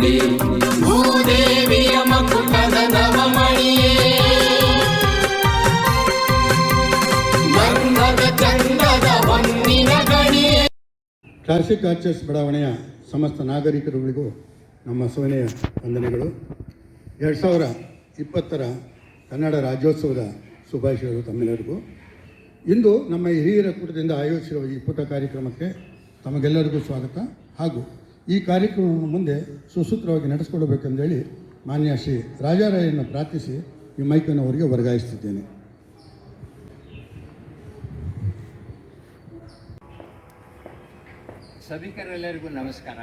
ನೀಡಿ ಭೂದೇವಿಯ ಮಕುಟದ ನವಮಣಿಯೇ ಗಂಧದ ಚಂದದ ಹೊನ್ನಿನ ಗಣಿಯೇ. ಕ್ಲಾಸಿಕ್ ಆರ್ಚರ್ಸ್ ಬಡಾವಣೆಯ ಸಮಸ್ತ ನಾಗರಿಕರುಗಳಿಗೂ ನಮ್ಮ ಸವಿನಯ ವಂದನೆಗಳು. 2020 ಕನ್ನಡ ರಾಜ್ಯೋತ್ಸವದ ಶುಭಾಶಯಗಳು ತಮ್ಮೆಲ್ಲರಿಗೂ. ಇಂದು ನಮ್ಮ ಹಿರಿಯರ ಕೂಟದಿಂದ ಆಯೋಜಿಸಿರುವ ಈ ಪುಟ ಕಾರ್ಯಕ್ರಮಕ್ಕೆ ತಮಗೆಲ್ಲರಿಗೂ ಸ್ವಾಗತ. ಹಾಗೂ ಈ ಕಾರ್ಯಕ್ರಮವನ್ನು ಮುಂದೆ ಸುಸೂತ್ರವಾಗಿ ನಡೆಸಿಕೊಡಬೇಕೆಂದೇಳಿ ಮಾನ್ಯ ಶ್ರೀ ರಾಜಾರಾಯನ್ನು ಪ್ರಾರ್ಥಿಸಿ ಈ ಮೈಕನ್ನು ಅವರಿಗೆ ವರ್ಗಾಯಿಸುತ್ತಿದ್ದೇನೆ. ಸಭಿಕರೆಲ್ಲರಿಗೂ ನಮಸ್ಕಾರ.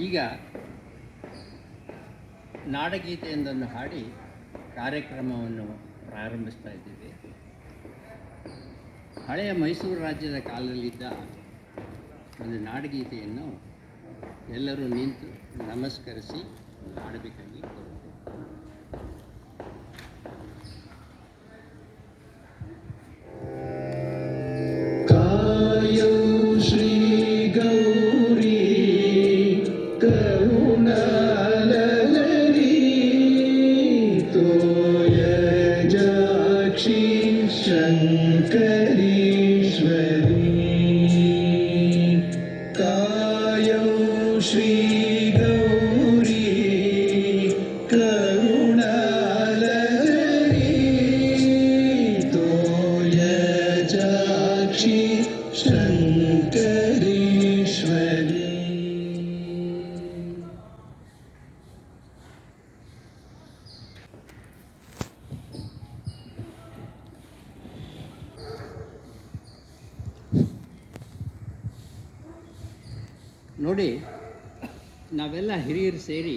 ಈಗ ನಾಡಗೀತೆಯೊಂದನ್ನು ಹಾಡಿ ಕಾರ್ಯಕ್ರಮವನ್ನು ಪ್ರಾರಂಭಿಸ್ತಾ ಇದ್ದೀವಿ. ಹಳೆಯ ಮೈಸೂರು ರಾಜ್ಯದ ಕಾಲದಲ್ಲಿದ್ದ ಒಂದು ನಾಡಗೀತೆಯನ್ನು ಎಲ್ಲರೂ ನಿಂತು ನಮಸ್ಕರಿಸಿ ಹಾಡಬೇಕಾಗಿ ಕೋರುತ್ತೇವೆ. ನೋಡಿ, ನಾವೆಲ್ಲ ಹಿರಿಯರು ಸೇರಿ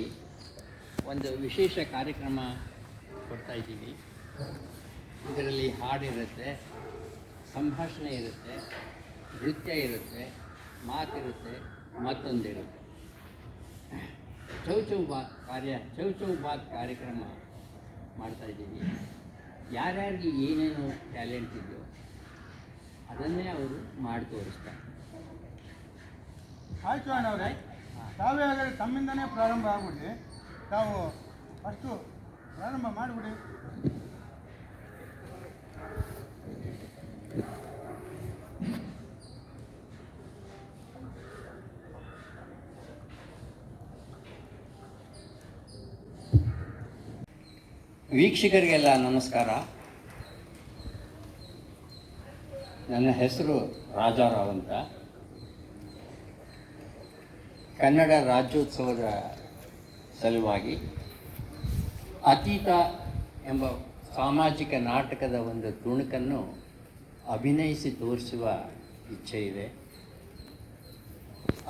ಒಂದು ವಿಶೇಷ ಕಾರ್ಯಕ್ರಮ ಕೊಡ್ತಾ ಇದ್ದೀವಿ. ಇದರಲ್ಲಿ ಹಾಡಿರುತ್ತೆ, ಸಂಭಾಷಣೆ ಇರುತ್ತೆ, ನೃತ್ಯ ಇರುತ್ತೆ, ಮಾತಿರುತ್ತೆ, ಮತ್ತೊಂದಿರುತ್ತೆ. ಚೌಚೌಬಾತ್ ಕಾರ್ಯಕ್ರಮ ಮಾಡ್ತಾ ಇದ್ದೀವಿ. ಯಾರ್ಯಾರಿಗೆ ಏನೇನು ಟ್ಯಾಲೆಂಟ್ ಇದೆಯೋ ಅದನ್ನೇ ಅವರು ಮಾಡಿ ತೋರಿಸ್ತಾರೆ. ಆಯ್ತು ಅಣ್ಣವ್ರೆ, ತಾವೇ ಆದರೆ ತಮ್ಮಿಂದನೇ ಪ್ರಾರಂಭ ಆಗ್ಬಿಡಿ. ತಾವು ಫಸ್ಟು ಪ್ರಾರಂಭ ಮಾಡಿಬಿಡಿ. ವೀಕ್ಷಕರಿಗೆಲ್ಲ ನಮಸ್ಕಾರ. ನನ್ನ ಹೆಸರು ರಾಜಾರಾವ್ ಅಂತ. ಕನ್ನಡ ರಾಜ್ಯೋತ್ಸವದ ಸಲುವಾಗಿ ಅತೀತ ಎಂಬ ಸಾಮಾಜಿಕ ನಾಟಕದ ಒಂದು ತುಣುಕನ್ನು ಅಭಿನಯಿಸಿ ತೋರಿಸುವ ಇಚ್ಛೆ ಇದೆ.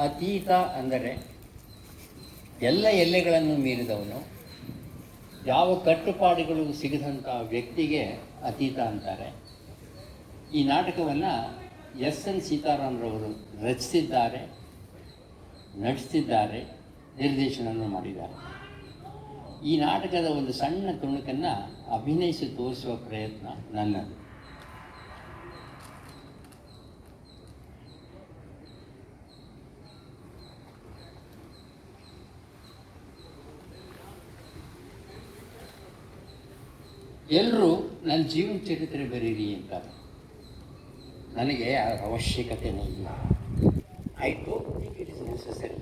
ಅತೀತ ಅಂದರೆ ಎಲ್ಲ ಎಲ್ಲೆಗಳನ್ನು ಮೀರಿದವನು, ಯಾವ ಕಟ್ಟುಪಾಡುಗಳು ಸಿಗದಂಥ ವ್ಯಕ್ತಿಗೆ ಅತೀತ ಅಂತಾರೆ. ಈ ನಾಟಕವನ್ನು ಎಸ್.ಎನ್. ಸೀತಾರಾಮ್ರವರು ರಚಿಸಿದ್ದಾರೆ, ನಡೆಸ್ತಿದ್ದಾರೆ, ನಿರ್ದೇಶನವನ್ನು ಮಾಡಿದ್ದಾರೆ. ಈ ನಾಟಕದ ಒಂದು ಸಣ್ಣ ತುಣುಕನ್ನು ಅಭಿನಯಿಸಿ ತೋರಿಸುವ ಪ್ರಯತ್ನ ನನ್ನದು. ಎಲ್ಲರೂ ನನ್ನ ಜೀವನ ಚರಿತ್ರೆ ಬರೀರಿ ಅಂತಾರೆ. ನನಗೆ ಅದರ ಅವಶ್ಯಕತೆಯೇ ಇಲ್ಲ. I don't think it is necessary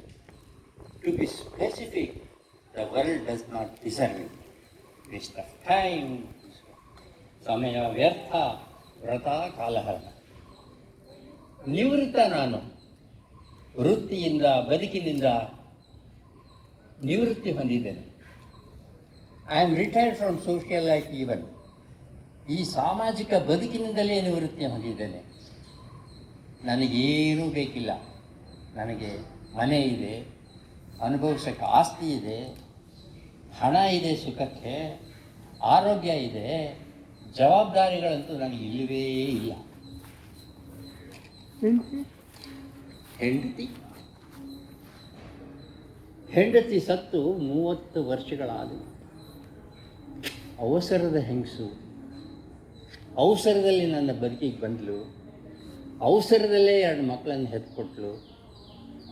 to be specific. The world does not deserve it. Waste of time, ಸಮಯ ವ್ಯರ್ಥ, ವ್ರತ ಕಾಲಹರಣ. ನಿವೃತ್ತ ನಾನು, ವೃತ್ತಿಯಿಂದ ಬದುಕಿನಿಂದ ನಿವೃತ್ತಿ ಹೊಂದಿದ್ದೇನೆ. I am retired from social life even. ಈ ಸಾಮಾಜಿಕ ಬದುಕಿನಿಂದಲೇ ನಿವೃತ್ತಿ ಹೊಂದಿದ್ದೇನೆ. ನನಗೇನೂ ಬೇಕಿಲ್ಲ. ನನಗೆ ಮನೆ ಇದೆ, ಅನುಭವಿಸೋಕ್ಕೆ ಆಸ್ತಿ ಇದೆ, ಹಣ ಇದೆ, ಸುಖಕ್ಕೆ ಆರೋಗ್ಯ ಇದೆ, ಜವಾಬ್ದಾರಿಗಳಂತೂ ನನಗೆ ಇಲ್ಲವೇ ಇಲ್ಲ. ಹೆಂಡತಿ ಸತ್ತು 30 ವರ್ಷಗಳಾದವು. ಅವಸರದ ಹೆಂಗಸು, ಅವಸರದಲ್ಲಿ ನನ್ನ ಬದುಕಿಗೆ ಬಂದಳು, ಅವಸರದಲ್ಲೇ 2 ಮಕ್ಕಳನ್ನು ಹೆತ್ಕೊಟ್ಲು.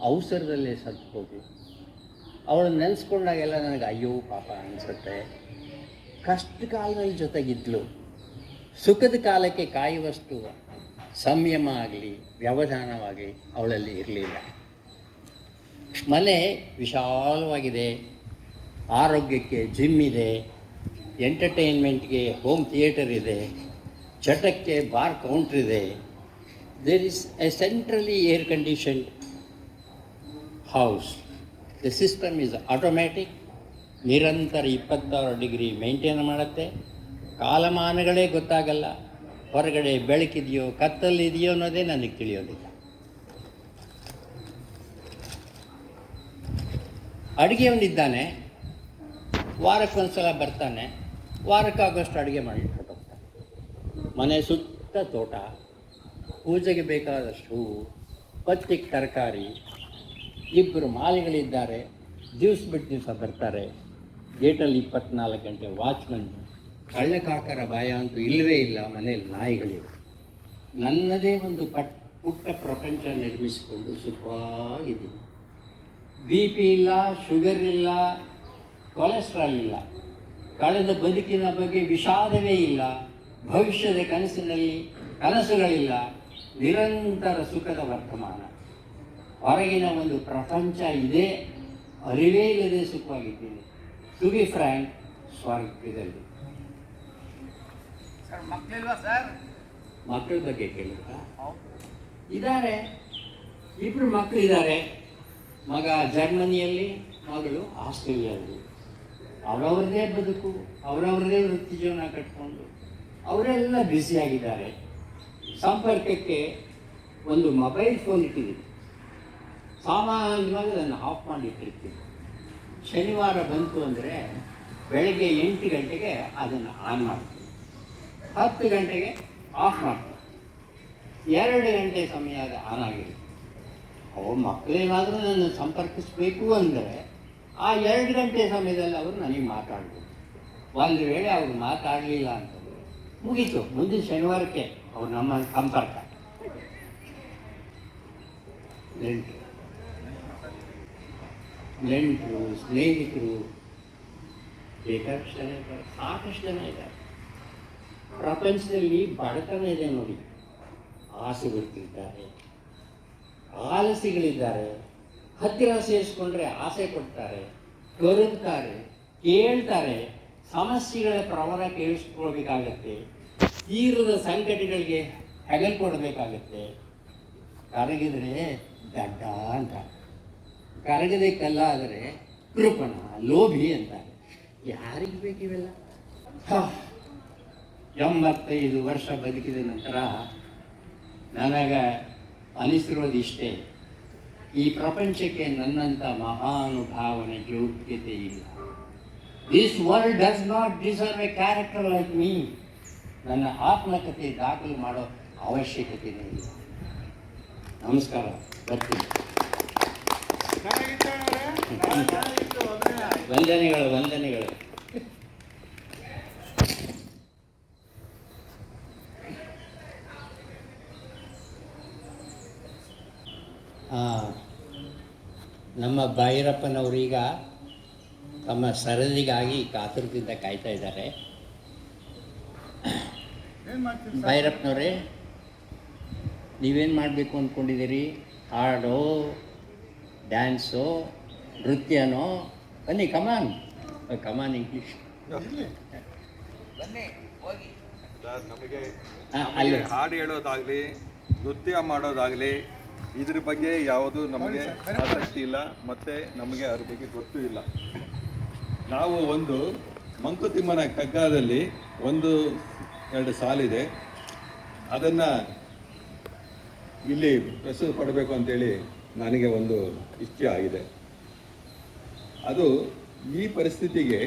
ಅವಸರದಲ್ಲೇ ಸತ್ತು ಹೋಗಿ. ಅವಳನ್ನು ನೆನೆಸ್ಕೊಂಡಾಗೆಲ್ಲ ನನಗೆ ಅಯ್ಯೋ ಪಾಪ ಅನಿಸುತ್ತೆ. ಕಷ್ಟ ಕಾಲದಲ್ಲಿ ಜೊತೆಗಿದ್ಲು, ಸುಖದ ಕಾಲಕ್ಕೆ ಕಾಯುವಷ್ಟು ಸಂಯಮ ಆಗಲಿ ವ್ಯವಧಾನವಾಗಲಿ ಅವಳಲ್ಲಿ ಇರಲಿಲ್ಲ. ಮನೆ ವಿಶಾಲವಾಗಿದೆ, ಆರೋಗ್ಯಕ್ಕೆ ಜಿಮ್ ಇದೆ, ಎಂಟರ್ಟೈನ್ಮೆಂಟ್ಗೆ ಹೋಮ್ ಥಿಯೇಟರ್ ಇದೆ, ಚಟಕ್ಕೆ ಬಾರ್ ಕೌಂಟ್ರ್ ಇದೆ. There is a centrally air conditioned house. The system is automatic, ನಿರಂತರ 26 ಡಿಗ್ರಿ ಮೇಂಟೈನ್ ಮಾಡುತ್ತೆ. ಕಾಲಮಾನಗಳೇ ಗೊತ್ತಾಗಲ್ಲ, ಹೊರಗಡೆ ಬೆಳಕಿದೆಯೋ ಕತ್ತಲಿದೆಯೋ ಅನ್ನೋದೇ ನನಗೆ ತಿಳಿಯೋದಿಲ್ಲ. ಅಡುಗೆಯವನಿದ್ದಾನೆ, ವಾರಕ್ಕೊಂದ್ಸಲ ಬರ್ತಾನೆ, ವಾರಕ್ಕಾಗೋಷ್ಟು ಅಡುಗೆ ಮಾಡಿ ಹೊರಟೋಗ್ತಾನೆ. ಮನೆ ಸುತ್ತ ತೋಟ, ಪೂಜೆಗೆ ಬೇಕಾದಷ್ಟು ಹೂವು, ಪತ್ತಿಗೆ ತರಕಾರಿ, 2 ಮಾಲಿಗಳಿದ್ದಾರೆ, ದಿವಸ ಬಿಟ್ಟು ದಿವಸ ಬರ್ತಾರೆ. ಗೇಟಲ್ಲಿ 24 ಗಂಟೆ ವಾಚ್ಮನ್. ಕಳ್ಳಕಾಕರ ಭಯ ಅಂತೂ ಇಲ್ಲವೇ ಇಲ್ಲ. ಮನೆಯಲ್ಲಿ ನಾಯಿಗಳಿವೆ. ನನ್ನದೇ ಒಂದು ಪುಟ್ಟ ಪ್ರಪಂಚ ನಿರ್ಮಿಸಿಕೊಂಡು ಸುಖವಾಗಿದ್ದೀನಿ. ಬಿ ಪಿ ಇಲ್ಲ, ಶುಗರ್ ಇಲ್ಲ, ಕೊಲೆಸ್ಟ್ರಾಲ್ ಇಲ್ಲ, ಕಳೆದ ಬದುಕಿನ ಬಗ್ಗೆ ವಿಷಾದವೇ ಇಲ್ಲ, ಭವಿಷ್ಯದ ಕನಸುಗಳಿಲ್ಲ, ನಿರಂತರ ಸುಖದ ವರ್ತಮಾನ. ಹೊರಗಿನ ಒಂದು ಪ್ರಪಂಚ ಇದೆ, ಅರಿವೇ ಇಲ್ಲದೆ ಸುಖವಾಗಿದ್ದೀನಿ. ಟು ಬಿ ಫ್ರ್ಯಾಂಕ್, ಸ್ವರ್ಗದಲ್ಲಿ. ಸರ್ ಮಕ್ಕಳಿಲ್ವಾ ಸರ್? ಮಕ್ಕಳ ಬಗ್ಗೆ ಕೇಳಿದ್ರ? ಇದ್ದಾರೆ, 2 ಮಕ್ಕಳಿದ್ದಾರೆ. ಮಗ ಜರ್ಮನಿಯಲ್ಲಿ, ಮಗಳು ಆಸ್ಟ್ರೇಲಿಯಾದಲ್ಲಿ. ಅವರವ್ರದ್ದೇ ಬದುಕು, ಅವರವ್ರದ್ದೇ ವೃತ್ತಿ ಜೀವನ ಕಟ್ಕೊಂಡು ಅವರೆಲ್ಲ ಬ್ಯುಸಿಯಾಗಿದ್ದಾರೆ. ಸಂಪರ್ಕಕ್ಕೆ ಒಂದು ಮೊಬೈಲ್ ಫೋನ್ ಇಟ್ಟಿದ್ದೀನಿ. ಸಾಮಾನ್ಯವಾಗಿ ಅದನ್ನು ಆಫ್ ಮಾಡಿಟ್ಟಿರ್ತೀನಿ. ಶನಿವಾರ ಬಂತು ಅಂದರೆ ಬೆಳಗ್ಗೆ 8 ಗಂಟೆಗೆ ಅದನ್ನು ಆನ್ ಮಾಡ್ತೀನಿ, 10 ಗಂಟೆಗೆ ಆಫ್ ಮಾಡ್ತೀನಿ. 2 ಗಂಟೆ ಸಮಯ ಅದು ಆನ್ ಆಗಿರುತ್ತೆ. ಅವ್ರ ಮಕ್ಕಳೇನಾದರೂ ನನ್ನ ಸಂಪರ್ಕಿಸಬೇಕು ಅಂದರೆ ಆ 2 ಗಂಟೆ ಸಮಯದಲ್ಲಿ ಅವರು ನನಗೆ ಮಾತಾಡ್ಬೋದು. ಒಂದು ವೇಳೆ ಅವರು ಮಾತಾಡಲಿಲ್ಲ ಅಂತಂದರೆ ಮುಗೀತು, ಮುಂದಿನ ಶನಿವಾರಕ್ಕೆ ಅವ್ರು ನಮ್ಮ ಸಂಪರ್ಕ. ನೆಂಟರು, ಸ್ನೇಹಿತರು ಬೇಕಾದಷ್ಟು ಜನ ಇದ್ದಾರೆ, ಸಾಕಷ್ಟು ಜನ ಇದ್ದಾರೆ. ಪ್ರಪಂಚದಲ್ಲಿ ಬಡತನ ಇದೆ ನೋಡಿ. ಆಸೆಗಳಿದ್ದಾರೆ, ಆಲಸಿಗಳಿದ್ದಾರೆ, ಹತ್ತಿರ ಸೇರಿಸ್ಕೊಂಡ್ರೆ ಆಸೆ ಕೊಡ್ತಾರೆ, ಕೊರಗ್ತಾರೆ, ಕೇಳ್ತಾರೆ, ಸಮಸ್ಯೆಗಳ ಪ್ರವರ ಕೇಳಿಸ್ಕೊಳ್ಬೇಕಾಗತ್ತೆ, ತೀರದ ಸಂಕಟಗಳಿಗೆ ಹೆಗಲು ಕೊಡಬೇಕಾಗತ್ತೆ. ಕರಗಿದ್ರೆ ದಡ್ಡ ಅಂತ, ಕರಗದೆ ಕಲ್ಲ ಆದರೆ ಕೃಪಣ, ಲೋಭಿ ಅಂತಾರೆ. ಯಾರಿಗೆ ಬೇಕಿವೆಲ್ಲ? 85 ವರ್ಷ ಬದುಕಿದ ನಂತರ ನನಗೆ ಅನಿಸಿರೋದಿಷ್ಟೇ, ಈ ಪ್ರಪಂಚಕ್ಕೆ ನನ್ನಂಥ ಮಹಾನುಭಾವನೆ ಯೋಗ್ಯತೆ ಇಲ್ಲ. This world does not deserve A character like me. ನನ್ನ ಆತ್ಮಕತೆ ದಾಖಲು ಮಾಡೋ ಅವಶ್ಯಕತೆಯೇ ಇಲ್ಲ. ನಮಸ್ಕಾರ, ಬರ್ತೀನಿ. ವಂದನೆಗಳು, ವಂದನೆಗಳು. ನಮ್ಮ ಭೈರಪ್ಪನವರೀಗ ತಮ್ಮ ಸರದಿಗಾಗಿ ಕಾತುರದಿಂದ ಕಾಯ್ತಾ ಇದ್ದಾರೆ. ಭೈರಪ್ಪನವರೇ, ನೀವೇನು ಮಾಡಬೇಕು ಅಂದ್ಕೊಂಡಿದ್ದೀರಿ? ಹಾಡೋ, ಡ್ಯಾನ್ಸೋ, ನೃತ್ಯನೋ? ಬನ್ನಿ, ಕಮಾನ್ ಕಮಾನ್. ಇಂಗ್ಲೀಷ್ ನಮಗೆ ಅಲ್ಲಿ ಹಾಡು ಹೇಳೋದಾಗಲಿ, ನೃತ್ಯ ಮಾಡೋದಾಗಲಿ, ಇದ್ರ ಬಗ್ಗೆ ಯಾವುದು ನಮಗೆ ಆಸಕ್ತಿ ಇಲ್ಲ, ಮತ್ತು ನಮಗೆ ಅದ್ರ ಬಗ್ಗೆ ಗೊತ್ತೂ ಇಲ್ಲ. ನಾವು ಒಂದು ಮಂಕುತಿಮ್ಮನ ಕಗ್ಗದಲ್ಲಿ 1-2 ಸಾಲಿದೆ, ಅದನ್ನು ಇಲ್ಲಿ ಪ್ರಸ್ತುತ ಪಡಬೇಕು ಅಂತೇಳಿ ನನಗೆ ಒಂದು ಇಚ್ಛೆ ಆಗಿದೆ. ಅದು ಈ ಪರಿಸ್ಥಿತಿಗೆ,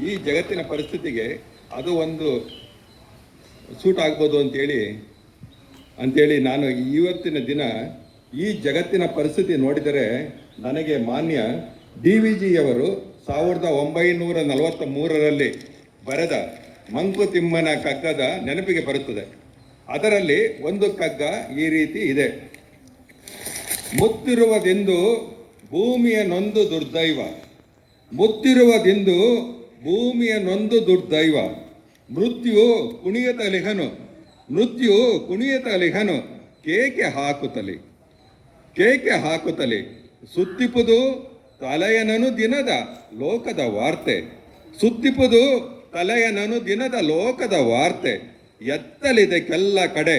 ಈ ಜಗತ್ತಿನ ಪರಿಸ್ಥಿತಿಗೆ ಅದು ಒಂದು ಸೂಟ್ ಆಗ್ಬೋದು ಅಂತೇಳಿ ನಾನು ಇವತ್ತಿನ ದಿನ ಈ ಜಗತ್ತಿನ ಪರಿಸ್ಥಿತಿ ನೋಡಿದರೆ ನನಗೆ ಮಾನ್ಯ DVG ಯವರು 1943ರಲ್ಲಿ ಬರೆದ ಮಂಕುತಿಮ್ಮನ ಕಗ್ಗದ ನೆನಪಿಗೆ ಬರುತ್ತದೆ. ಅದರಲ್ಲಿ ಒಂದು ಕಗ್ಗ ಈ ರೀತಿ ಇದೆ: ಮುತ್ತಿರುವುದೆಂದು ಭೂಮಿಯ ನೊಂದು ದುರ್ದೈವ, ಮುತ್ತಿರುವುದೆಂದು ಭೂಮಿಯ ನೊಂದು ದುರ್ದೈವ. ಮೃತ್ಯು ಕುಣಿಯತಲಿಹನು, ಮೃತ್ಯು ಕುಣಿಯತಲಿಹನು, ಕೇಕೆ ಹಾಕುತ್ತಲಿ, ಕೇಕೆ ಹಾಕುತ್ತಲಿ. ಸುತ್ತಿಪುದು ತಲೆಯನನು ದಿನದ ಲೋಕದ ವಾರ್ತೆ, ಸುತ್ತಿಪುದು ತಲೆಯನನು ದಿನದ ಲೋಕದ ವಾರ್ತೆ. ಎತ್ತಲಿದಕ್ಕೆಲ್ಲ ಕಡೆ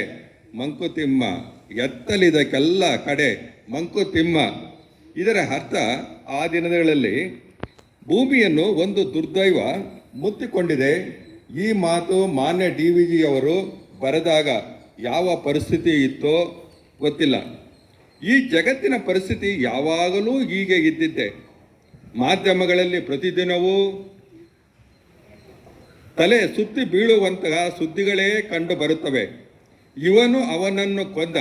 ಮಂಕುತಿಮ್ಮ, ಎತ್ತಲಿದಕ್ಕೆಲ್ಲ ಕಡೆ ಮಂಕುತಿಮ್ಮ. ಇದರ ಅರ್ಥ, ಆ ದಿನಗಳಲ್ಲಿ ಭೂಮಿಯನ್ನು ಒಂದು ದುರ್ದೈವ ಮುತ್ತಿಕೊಂಡಿದೆ. ಈ ಮಾತು ಮಾನ್ಯ DVG ಅವರು ಬರೆದಾಗ ಯಾವ ಪರಿಸ್ಥಿತಿ ಇತ್ತೋ ಗೊತ್ತಿಲ್ಲ. ಈ ಜಗತ್ತಿನ ಪರಿಸ್ಥಿತಿ ಯಾವಾಗಲೂ ಹೀಗೆ ಇದ್ದಿದ್ದೆ. ಮಾಧ್ಯಮಗಳಲ್ಲಿ ಪ್ರತಿದಿನವೂ ತಲೆ ಸುತ್ತಿ ಬೀಳುವಂತಹ ಸುದ್ದಿಗಳೇ ಕಂಡು ಬರುತ್ತವೆ. ಇವನು ಅವನನ್ನು ಕೊಂದ,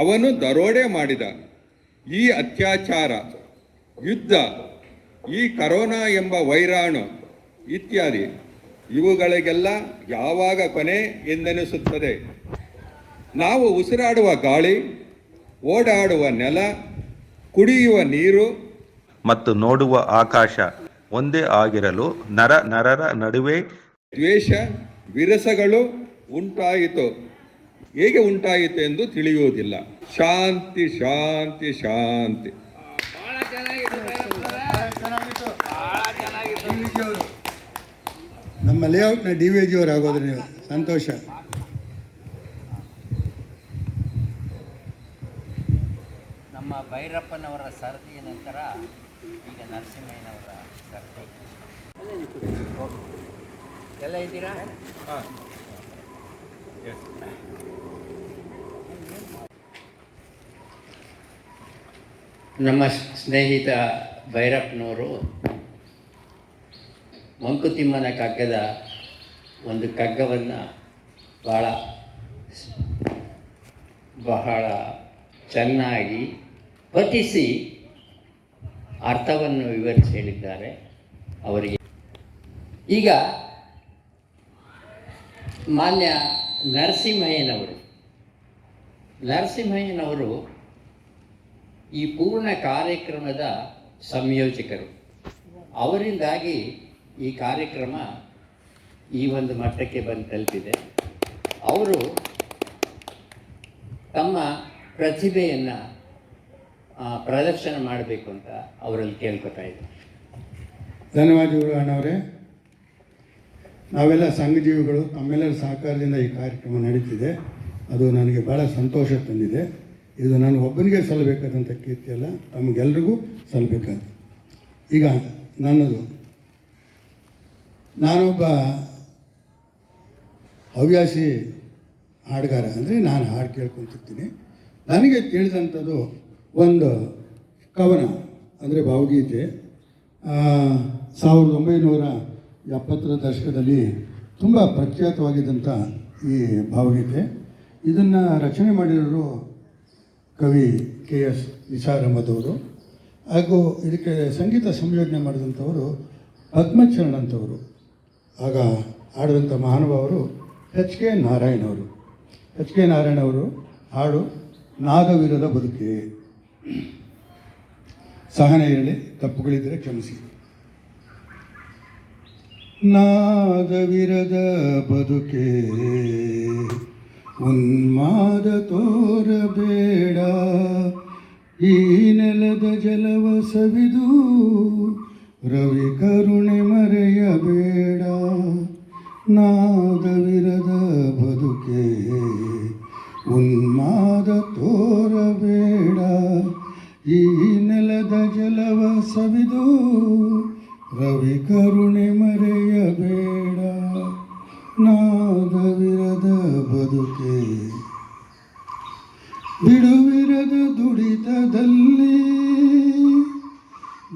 ಅವನು ದರೋಡೆ ಮಾಡಿದ, ಈ ಅತ್ಯಾಚಾರ, ಯುದ್ಧ, ಈ ಕರೋನಾ ಎಂಬ ವೈರಾಣು ಇತ್ಯಾದಿ, ಇವುಗಳಿಗೆಲ್ಲ ಯಾವಾಗ ಕೊನೆ ಎಂದೆನಿಸುತ್ತದೆ. ನಾವು ಉಸಿರಾಡುವ ಗಾಳಿ, ಓಡಾಡುವ ನೆಲ, ಕುಡಿಯುವ ನೀರು ಮತ್ತು ನೋಡುವ ಆಕಾಶ ಒಂದೇ ಆಗಿರಲು ನರರ ನಡುವೆ ದ್ವೇಷ ವಿರಸಗಳು ಉಂಟಾಯಿತು. ಹೇಗೆ ಉಂಟಾಯಿತು ಎಂದು ತಿಳಿಯುವುದಿಲ್ಲ. ಶಾಂತಿ ಶಾಂತಿ ಶಾಂತಿ. ನಮ್ಮ ಲೇಔಟ್ನ DVG ಅವರು ಆಗೋದ್ರೆ ನೀವು ಸಂತೋಷ. ನಮ್ಮ ಭೈರಪ್ಪನವರ ಸರದಿಯ ನಂತರ ಈಗ ನರಸಿಂಹಯ್ಯನವರ ಸರದಿ. ಎಲ್ಲ ಇದ್ದೀರಾ? ನಮ್ಮ ಸ್ನೇಹಿತ ಭೈರಪ್ಪನವರು ಮಂಕುತಿಮ್ಮನ ಕಗ್ಗದ ಒಂದು ಕಗ್ಗವನ್ನು ಬಹಳ ಚೆನ್ನಾಗಿ ಪಠಿಸಿ ಅರ್ಥವನ್ನು ವಿವರಿಸಿ ಹೇಳಿದ್ದಾರೆ. ಅವರಿಗೆ ಈಗ ಮಾನ್ಯ ನರಸಿಂಹಯ್ಯನವರು ಈ ಪೂರ್ಣ ಕಾರ್ಯಕ್ರಮದ ಸಂಯೋಜಕರು. ಅವರಿಂದಾಗಿ ಈ ಕಾರ್ಯಕ್ರಮ ಈ ಒಂದು ಮಟ್ಟಕ್ಕೆ ಬಂದು ತಲುಪಿದೆ. ಅವರು ತಮ್ಮ ಪ್ರತಿಭೆಯನ್ನು ಪ್ರದರ್ಶನ ಮಾಡಬೇಕು ಅಂತ ಅವರಲ್ಲಿ ಕೇಳ್ಕೊತಾ ಇದ್ದಾರೆ. ಧನ್ಯವಾದಗಳು ಅಣ್ಣವರೇ. ನಾವೆಲ್ಲ ಸಂಘಜೀವಿಗಳು ತಮ್ಮೆಲ್ಲರ ಸಹಕಾರದಿಂದ ಈ ಕಾರ್ಯಕ್ರಮ ನಡೀತಿದೆ. ಅದು ನನಗೆ ಭಾಳ ಸಂತೋಷ ತಂದಿದೆ. ಇದು ನಾನು ಒಬ್ಬನಿಗೆ ಸಲ್ಲಬೇಕಾದಂಥ ಕೀರ್ತಿ ಅಲ್ಲ, ತಮಗೆಲ್ರಿಗೂ ಸಲ್ಲಬೇಕಾದ. ಈಗ ನಾನೊಬ್ಬ ಹವ್ಯಾಸಿ ಹಾಡುಗಾರ. ಅಂದರೆ ನಾನು ಹಾಡು ಕೇಳ್ಕೊತಿರ್ತೀನಿ. ನನಗೆ ತಿಳಿದಂಥದ್ದು ಒಂದು ಕವನ, ಅಂದರೆ ಭಾವಗೀತೆ. 1970ರ ದಶಕದಲ್ಲಿ ತುಂಬ ಪ್ರಖ್ಯಾತವಾಗಿದ್ದಂಥ ಈ ಭಾವಗೀತೆ. ಇದನ್ನು ರಚನೆ ಮಾಡಿರೋರು ಕವಿ KS ನಿಸಾರ್ ಅಹಮದ್ ಅವರು, ಹಾಗೂ ಇದಕ್ಕೆ ಸಂಗೀತ ಸಂಯೋಜನೆ ಮಾಡಿದಂಥವರು ಪದ್ಮಚರಣ್ ಅಂತವರು. ಆಗ ಆಡಿದಂಥ ಮಹಾನುಭಾವರು HK ನಾರಾಯಣ್ ಅವರು. HK ನಾರಾಯಣ್ ಅವರು ಹಾಡು ನಾದವಿರದ ಬದುಕೆ. ಸಹನೆ ಇರಲಿ, ತಪ್ಪುಗಳಿದ್ದರೆ ಕ್ಷಮಿಸಿ. ನಾದವಿರದ ಬದುಕೆ ಉನ್ಮಾದ ತೋರಬೇಡ, ಈ ನೆಲದ ಜಲವ ಸವಿದು ರವಿ ಕರುಣೆ ಮರೆಯಬೇಡ. ನಾದವಿರದ ಬದುಕೆ ಉನ್ಮಾದ ತೋರಬೇಡ, ಈ ನೆಲದ ಜಲವ ಸವಿದು ರವಿ ಕರುಣೆ ಮರೆಯಬೇಡ. ನಾದವಿರದ ಬದುಕೆ ಬಿಡುವಿರದ ದುಡಿತದಲ್ಲಿ,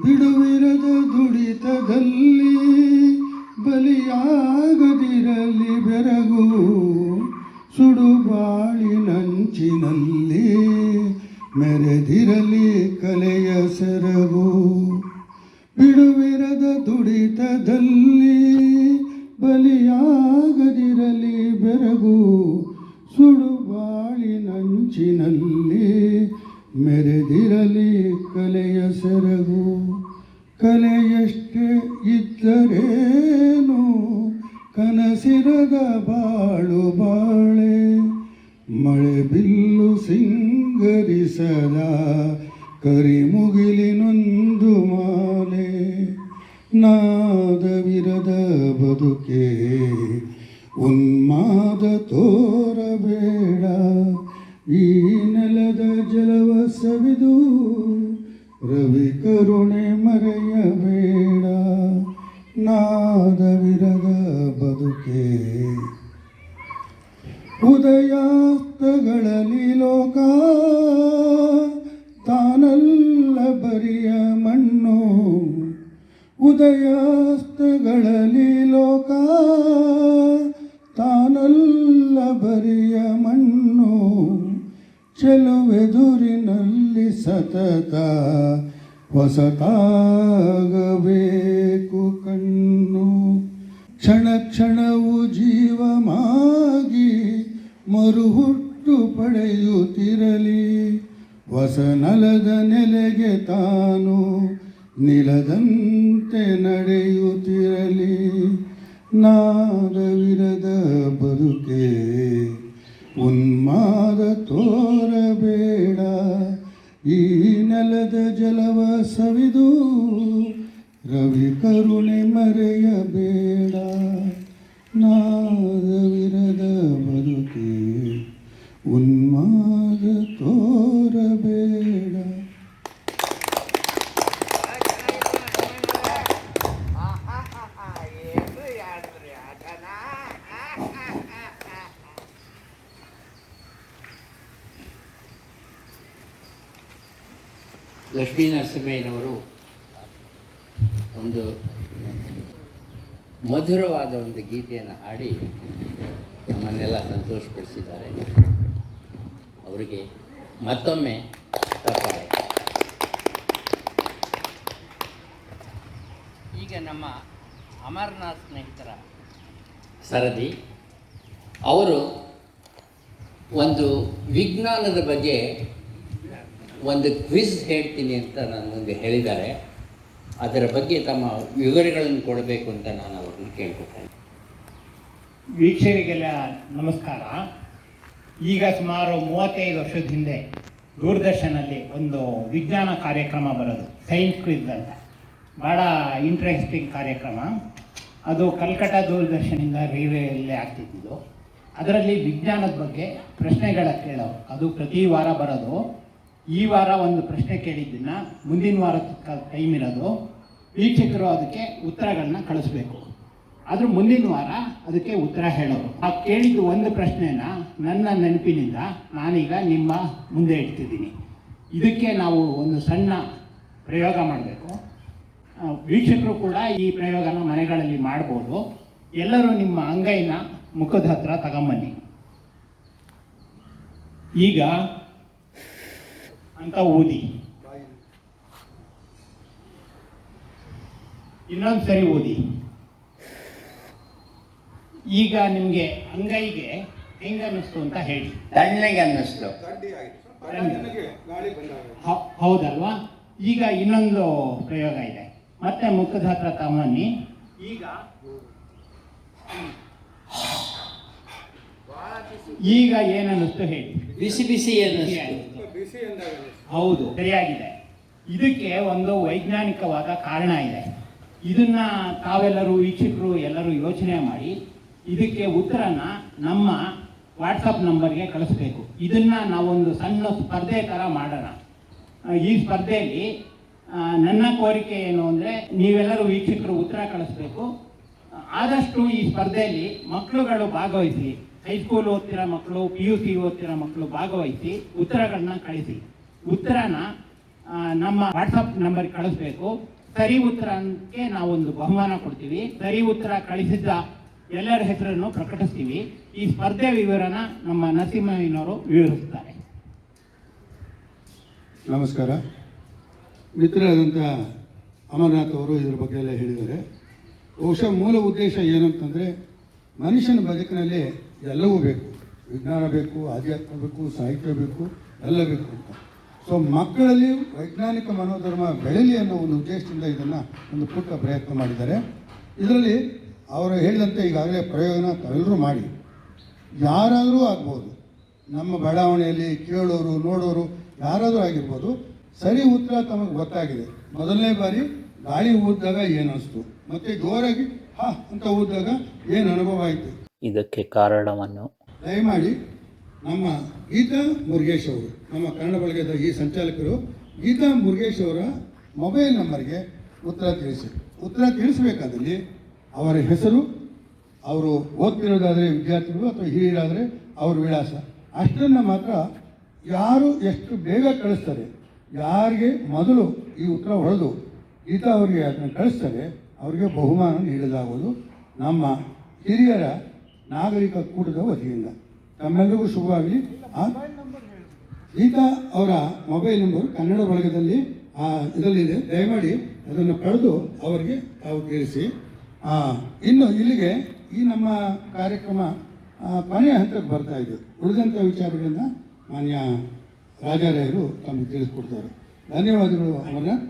ಬಿಡುವಿರದ ದುಡಿತದಲ್ಲಿ ಬಲಿಯಾಗದಿರಲಿ ಬೆರಗು, ಸುಡುಬಾಳಿನಂಚಿನಲ್ಲಿ ಮೆರೆದಿರಲಿ ಕಲೆಯ ಸೆರಗು. ಬಿಡುವಿರದ ದುಡಿತದಲ್ಲಿ ಬಲಿಯಾಗದಿರಲಿ ಬೆರಗು, ಸುಡುಬಾಳಿನಂಚಿನಲ್ಲಿ ಮೆರೆದಿರಲಿ ಕಲೆಯ ಸೆರಗು, ಕಲೆಯಷ್ಟೇ ಇದ್ದರೇನು, ಕನಸಿರದ ಬಾಳು ಬಾಳೆ, ಮಳೆ ಬಿಲ್ಲು ಸಿಂಗರಿಸದ ಕರಿಮುಗಿಲಿನೊಂದು ಮಾಲೆ, ನಾದವಿರದ ಬದುಕೆ ಉನ್ಮಾದ ತೋರಬೇಡ, ಈ ನೆಲದ ಜಲವ ಸವಿದು ರವಿ ಕರುಣೆ ಮರೆಯಬೇಡ, ನಾದವಿರದ ಬದುಕೆ. ಉದಯಾಸ್ತಗಳಲ್ಲಿ ಲೋಕ ತಾನಲ್ಲ ಬರಿಯ ಮಣ್ಣು, ಉದಯಾಸ್ತಗಳಲ್ಲಿ ಲೋಕ ತಾನಲ್ಲ ಬರಿಯ ಮಣ್ಣು, ಚೆಲುವೆದುರಿನಲ್ಲಿ ಸತತ ಹೊಸತಾಗಬೇಕು ಕಣ್ಣು, ಕ್ಷಣ ಕ್ಷಣವು ಜೀವಮಾಗಿ ಮರುಹುಟ್ಟು ಪಡೆಯುತ್ತಿರಲಿ, ಹೊಸ ನಲದ ನೆಲೆಗೆ ತಾನು ನಿಲದಂತೆ ನಡೆಯುತ್ತಿರಲಿ, ನಾದವಿರದ ಬದುಕೆ ಉನ್ಮಾದ ತೋರಬೇಡ, ಈ ನೆಲದ ಜಲವ ಸವಿದು ರವಿ ಕರುಣೆ ಮರೆಯಬೇಡ, ನಾದವಿರದ ಬದುಕೆ ಉನ್ಮಾದ ತೋರಬೇಡ. ಲಕ್ಷ್ಮೀ ನರಸಿಂಹಯ್ಯನವರು ಒಂದು ಮಧುರವಾದ ಒಂದು ಗೀತೆಯನ್ನು ಹಾಡಿ ನಮ್ಮನ್ನೆಲ್ಲ ಸಂತೋಷಪಡಿಸಿದ್ದಾರೆ. ಅವರಿಗೆ ಮತ್ತೊಮ್ಮೆ ತಪ್ಪಾಳೆ. ಈಗ ನಮ್ಮ ಅಮರನಾಥ್ ಸ್ನೇಹಿತರ ಸರದಿ, ಅವರು ಒಂದು ವಿಜ್ಞಾನದ ಬಗ್ಗೆ ಒಂದು ಕ್ವಿಜ್ ಹೇಳ್ತೀನಿ ಅಂತ ನನ್ನ ಮುಂದೆ ಹೇಳಿದ್ದಾರೆ. ಅದರ ಬಗ್ಗೆ ತಮ್ಮ ವಿವರಗಳನ್ನು ಕೊಡಬೇಕು ಅಂತ ನಾನು ಅವ್ರನ್ನ ಕೇಳ್ಕೊಳ್ತೇನೆ. ವೀಕ್ಷಕರಿಗೆಲ್ಲ ನಮಸ್ಕಾರ. ಈಗ ಸುಮಾರು 35 ವರ್ಷದ ಹಿಂದೆ ದೂರದರ್ಶನಲ್ಲಿ ಒಂದು ವಿಜ್ಞಾನ ಕಾರ್ಯಕ್ರಮ ಬರೋದು, ಸೈನ್ಸ್ ಕ್ವಿಜ್ ಅಂತ. ಭಾಳ ಇಂಟ್ರೆಸ್ಟಿಂಗ್ ಕಾರ್ಯಕ್ರಮ ಅದು. ಕಲ್ಕಟ್ಟ ದೂರದರ್ಶನಿಂದ ರಿಲೇಯಲ್ಲಿ ಆಗ್ತಿದ್ದು. ಅದರಲ್ಲಿ ವಿಜ್ಞಾನದ ಬಗ್ಗೆ ಪ್ರಶ್ನೆಗಳ ಕೇಳೋರು. ಅದು ಪ್ರತಿ ವಾರ ಬರೋದು. ಈ ವಾರ ಒಂದು ಪ್ರಶ್ನೆ ಕೇಳಿದ್ದನ್ನು ಮುಂದಿನ ವಾರದ ಟೈಮ್ ಇರೋದು. ವೀಕ್ಷಕರು ಅದಕ್ಕೆ ಉತ್ತರಗಳನ್ನ ಕಳಿಸ್ಬೇಕು. ಆದರೂ ಮುಂದಿನ ವಾರ ಅದಕ್ಕೆ ಉತ್ತರ ಹೇಳೋರು. ಆ ಕೇಳಿದ್ದು ಒಂದು ಪ್ರಶ್ನೆನ ನನ್ನ ನೆನಪಿನಿಂದ ನಾನೀಗ ನಿಮ್ಮ ಮುಂದೆ ಇಡ್ತಿದ್ದೀನಿ. ಇದಕ್ಕೆ ನಾವು ಒಂದು ಸಣ್ಣ ಪ್ರಯೋಗ ಮಾಡಬೇಕು. ವೀಕ್ಷಕರು ಕೂಡ ಈ ಪ್ರಯೋಗನ ಮನೆಗಳಲ್ಲಿ ಮಾಡ್ಬೋದು. ಎಲ್ಲರೂ ನಿಮ್ಮ ಅಂಗೈನ ಮುಖದ ಹತ್ರ ತಗೊಂಬನ್ನಿ. ಈಗ ಅಂತ ಊದಿ, ಇನ್ನೊಂದು ಸರಿ ಊದಿ. ಈಗ ನಿಮಗೆ ಅಂಗೈಗೆ ಹೆಂಗೆ ಅನ್ನಿಸ್ತು ಅಂತ ಹೇಳಿ. ತಣ್ಣಗೆ ಅನ್ನಿಸ್ತು. ಹೌದಲ್ವಾ? ಈಗ ಇನ್ನೊಂದು ಪ್ರಯೋಗ ಇದೆ. ಮತ್ತೆ ಮುಖದ ಹತ್ರ ತಮ್ಮನ್ನಿ. ಈಗ ಏನನ್ನಿಸ್ತು ಹೇಳಿ. ಬಿಸಿ ಬಿಸಿ ಅನ್ನಿಸ್ತು. ಹೌದು, ಸರಿಯಾಗಿದೆ. ಇದಕ್ಕೆ ಒಂದು ವೈಜ್ಞಾನಿಕವಾದ ಕಾರಣ ಇದೆ. ಇದನ್ನ ತಾವೆಲ್ಲರೂ ವೀಕ್ಷಕರು ಎಲ್ಲರೂ ಯೋಚನೆ ಮಾಡಿ ಇದಕ್ಕೆ ಉತ್ತರನ ನಮ್ಮ ವಾಟ್ಸಪ್ ನಂಬರ್ಗೆ ಕಳಿಸ್ಬೇಕು. ಇದನ್ನ ನಾವೊಂದು ಸಣ್ಣ ಸ್ಪರ್ಧೆ ಥರ ಮಾಡೋಣ. ಈ ಸ್ಪರ್ಧೆಯಲ್ಲಿ ನನ್ನ ಕೋರಿಕೆ ಏನು ಅಂದರೆ, ನೀವೆಲ್ಲರೂ ವೀಕ್ಷಕರು ಉತ್ತರ ಕಳಿಸ್ಬೇಕು. ಆದಷ್ಟು ಈ ಸ್ಪರ್ಧೆಯಲ್ಲಿ ಮಕ್ಕಳುಗಳು ಭಾಗವಹಿಸಿ, ಹೈಸ್ಕೂಲ್ ಓದ್ತಿರೋ ಮಕ್ಕಳು, PUC ಓದ್ತಿರೋ ಮಕ್ಕಳು ಭಾಗವಹಿಸಿ ಉತ್ತರಗಳನ್ನ ಕಳಿಸಿ. ಉತ್ತರನ ನಮ್ಮ ವಾಟ್ಸಪ್ ನಂಬರ್ಗೆ ಕಳಿಸ್ಬೇಕು. ಸರಿ ಉತ್ತರಕ್ಕೆ ನಾವೊಂದು ಬಹುಮಾನ ಕೊಡ್ತೀವಿ. ಸರಿ ಉತ್ತರ ಕಳಿಸಿದ್ದ ಎಲ್ಲರ ಹೆಸರನ್ನು ಪ್ರಕಟಿಸ್ತೀವಿ. ಈ ಸ್ಪರ್ಧೆ ವಿವರನ ನಮ್ಮ ನರಸಿಂಹಯ್ಯನವರು ವಿವರಿಸ್ತಾರೆ. ನಮಸ್ಕಾರ. ಮಿತ್ರರಾದಂಥ ಅಮರನಾಥ್ ಅವರು ಇದ್ರ ಬಗ್ಗೆ ಎಲ್ಲ ಹೇಳಿದ್ದಾರೆ. ಬಹುಶಃ ಮೂಲ ಉದ್ದೇಶ ಏನಂತಂದರೆ, ಮನುಷ್ಯನ ಬದುಕಿನಲ್ಲಿ ಎಲ್ಲವೂ ಬೇಕು. ವಿಜ್ಞಾನ ಬೇಕು, ಆಧ್ಯಾತ್ಮ ಬೇಕು, ಸಾಹಿತ್ಯ ಬೇಕು, ಎಲ್ಲ ಬೇಕು ಅಂತ. ಸೊ ಮಕ್ಕಳಲ್ಲಿ ವೈಜ್ಞಾನಿಕ ಮನೋಧರ್ಮ ಬೆಳೀಲಿ ಅನ್ನೋ ಒಂದು ಉದ್ದೇಶದಿಂದ ಇದನ್ನು ಒಂದು ಪುಟ್ಟ ಪ್ರಯತ್ನ ಮಾಡಿದ್ದಾರೆ. ಇದರಲ್ಲಿ ಅವರು ಹೇಳಿದಂತೆ ಈಗಾಗಲೇ ಪ್ರಯೋಗನ ತಾವೆಲ್ಲರೂ ಮಾಡಿ, ಯಾರಾದರೂ ಆಗ್ಬೋದು, ನಮ್ಮ ಬಡಾವಣೆಯಲ್ಲಿ ಕೇಳೋರು ನೋಡೋರು ಯಾರಾದರೂ ಆಗಿರ್ಬೋದು, ಸರಿ ಉತ್ತರ ತಮಗೆ ಗೊತ್ತಾಗಿದೆ. ಮೊದಲನೇ ಬಾರಿ ಗಾಳಿ ಊದಿದಾಗ ಏನು ಅನಿಸ್ತು, ಮತ್ತು ಜೋರಾಗಿ ಹಾ ಅಂತ ಊದಿದಾಗ ಏನು ಅನುಭವ ಆಯಿತು, ಇದಕ್ಕೆ ಕಾರಣವನ್ನು ದಯಮಾಡಿ ನಮ್ಮ ಗೀತಾ ಮುರುಗೇಶ್ ಅವರು, ನಮ್ಮ ಕನ್ನಡ ಬಳಗದ ಈ ಸಂಚಾಲಕರು, ಗೀತಾ ಮುರುಗೇಶ್ ಅವರ ಮೊಬೈಲ್ ನಂಬರ್ಗೆ ಉತ್ತರ ತಿಳಿಸಿ. ಉತ್ತರ ತಿಳಿಸಬೇಕಾದಲ್ಲಿ ಅವರ ಹೆಸರು, ಅವರು ಓದ್ತಿರೋದಾದರೆ ವಿದ್ಯಾರ್ಥಿಗಳು ಅಥವಾ ಹಿರಿಯರಾದರೆ ಅವ್ರ ವಿಳಾಸ, ಅಷ್ಟನ್ನು ಮಾತ್ರ ಯಾರು ಎಷ್ಟು ಬೇಗ ಕಳಿಸ್ತಾರೆ, ಯಾರಿಗೆ ಮೊದಲು ಈ ಉತ್ತರ ಹೊಡೆದು ಗೀತಾ ಅವರಿಗೆ ಅದನ್ನು ಕಳಿಸ್ತಾರೆ ಅವರಿಗೆ ಬಹುಮಾನ ನೀಡಲಾಗುವುದು ನಮ್ಮ ಹಿರಿಯರ ನಾಗರಿಕ ಕೂಟದ ವತಿಯಿಂದ. ತಮ್ಮೆಲ್ಲರಿಗೂ ಶುಭವಾಗಲಿ. ಗೀತಾ ಅವರ ಮೊಬೈಲ್ ನಂಬರ್ ಕನ್ನಡ ಬಳಗದಲ್ಲಿ ಇದರಲ್ಲಿದೆ, ದಯಮಾಡಿ ಅದನ್ನು ಪಡೆದು ಅವರಿಗೆ ತಾವು ತಿಳಿಸಿ. ಇನ್ನು ಇಲ್ಲಿಗೆ ಈ ನಮ್ಮ ಕಾರ್ಯಕ್ರಮ ಕೊನೆಯ ಹಂತಕ್ಕೆ ಬರ್ತಾ ಇದೆ. ಉಳಿದಂಥ ವಿಚಾರಗಳನ್ನು ಮಾನ್ಯ ರಾಜಾರಾಯರು ತಮಗೆ ತಿಳಿಸ್ಕೊಡ್ತಾರೆ. ಧನ್ಯವಾದಗಳು ಅಮರನಾಥ್.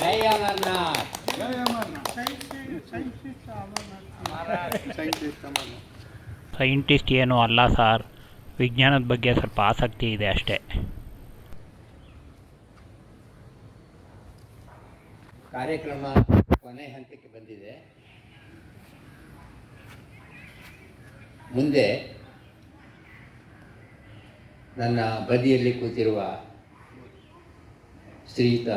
ಜೈ ಅಮರನಾಥ್. ಸೈಂಟಿಸ್ಟ್ ಏನೂ ಅಲ್ಲ ಸರ್, ವಿಜ್ಞಾನದ ಬಗ್ಗೆ ಸ್ವಲ್ಪ ಆಸಕ್ತಿ ಇದೆ ಅಷ್ಟೇ. ಕಾರ್ಯಕ್ರಮ ಕೊನೆ ಹಂತಕ್ಕೆ ಬಂದಿದೆ. ಮುಂದೆ ನನ್ನ ಬದಿಯಲ್ಲಿ ಕೂತಿರುವ ಶ್ರೀಯುತ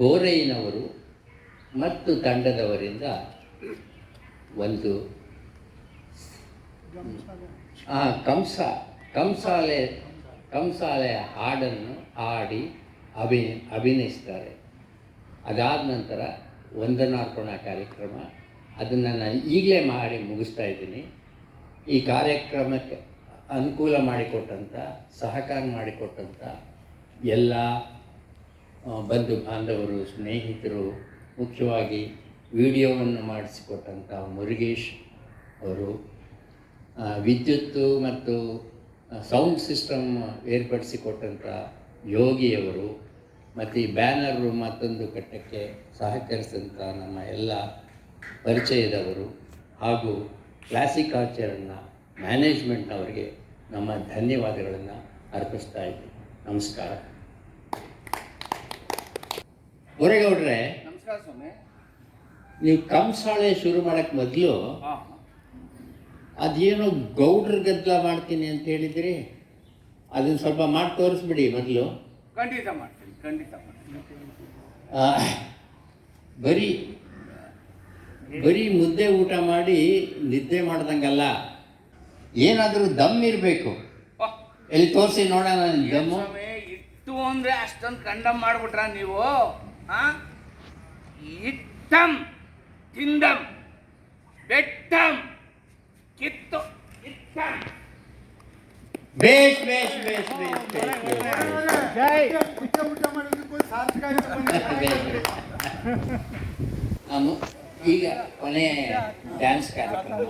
ಬೋರಯ್ಯನವರು ಮತ್ತು ತಂಡದವರಿಂದ ಒಂದು ಕಂಸಾಲೆ ಹಾಡನ್ನು ಹಾಡಿ ಅಭಿನಯಿಸ್ತಾರೆ. ಅದಾದ ನಂತರ ವಂದನಾರ್ಪಣಾ ಕಾರ್ಯಕ್ರಮ, ಅದನ್ನು ನಾನು ಈಗಲೇ ಮಾಡಿ ಮುಗಿಸ್ತಾ ಇದ್ದೀನಿ. ಈ ಕಾರ್ಯಕ್ರಮಕ್ಕೆ ಅನುಕೂಲ ಮಾಡಿಕೊಟ್ಟಂಥ, ಸಹಕಾರ ಮಾಡಿಕೊಟ್ಟಂಥ ಎಲ್ಲ ಬಂಧು ಬಾಂಧವರು, ಸ್ನೇಹಿತರು, ಮುಖ್ಯವಾಗಿ ವಿಡಿಯೋವನ್ನು ಮಾಡಿಸಿಕೊಟ್ಟಂಥ ಮುರುಗೇಶ್ ಅವರು, ವಿದ್ಯುತ್ತು ಮತ್ತು ಸೌಂಡ್ ಸಿಸ್ಟಮ್ ಏರ್ಪಡಿಸಿಕೊಟ್ಟಂಥ ಯೋಗಿಯವರು, ಮತ್ತು ಈ ಬ್ಯಾನರು ಮತ್ತೊಂದು ಕಟ್ಟಕ್ಕೆ ಸಹಕರಿಸಿದಂಥ ನಮ್ಮ ಎಲ್ಲ ಪರಿಚಯದವರು ಹಾಗೂ ಕ್ಲಾಸಿಕ್ ಆರ್ಚರನ್ನ ಮ್ಯಾನೇಜ್ಮೆಂಟ್ನವರಿಗೆ ನಮ್ಮ ಧನ್ಯವಾದಗಳನ್ನು ಅರ್ಪಿಸ್ತಾ ಇದ್ದೀವಿ. ನಮಸ್ಕಾರ. ಬೋರೇಗೌಡ್ರೆ, ನಮಸ್ಕಾರ ಸ್ವಾಮಿ. ನೀವು ಕಂಸಾಳೆ ಶುರು ಮಾಡೋಕ್ಕೆ ಮೊದಲು ಅದೇನೋ ಗೌಡ್ರ ಗದ್ದಲ ಮಾಡ್ತೀನಿ ಅಂತ ಹೇಳಿದ್ರಿ, ಅದನ್ನು ಸ್ವಲ್ಪ ಮಾಡಿ ತೋರಿಸ್ಬಿಡಿ ಮೊದಲು. ಖಂಡಿತ ಮಾಡ್ತೀನಿ, ಖಂಡಿತ ಮಾಡ್ತೀನಿ. ಬರೀ ಮುದ್ದೆ ಊಟ ಮಾಡಿ ನಿದ್ದೆ ಮಾಡ್ದಂಗಲ್ಲ, ಏನಾದರೂ ದಮ್ ಇರಬೇಕು. ಎಲ್ಲಿ ತೋರಿಸಿ ನೋಡೋಣ ದಮ್ಮು. ಇಟ್ಟು ಅಂದರೆ ಅಷ್ಟೊಂದು ಕಂಡಮ್ ಮಾಡಿಬಿಟ್ರ ನೀವು? ಇಟ್ಟಂ ತಿಂದಂ ಬೆಟ್ಟಂ ಕಿತ್ತು ಇಟ್ಟಂ. ಬೇಷ್. ಈಗ ಕೊನೆ ಡ್ಯಾನ್ಸ್ ಕಾರ್ಯಕ್ರಮ.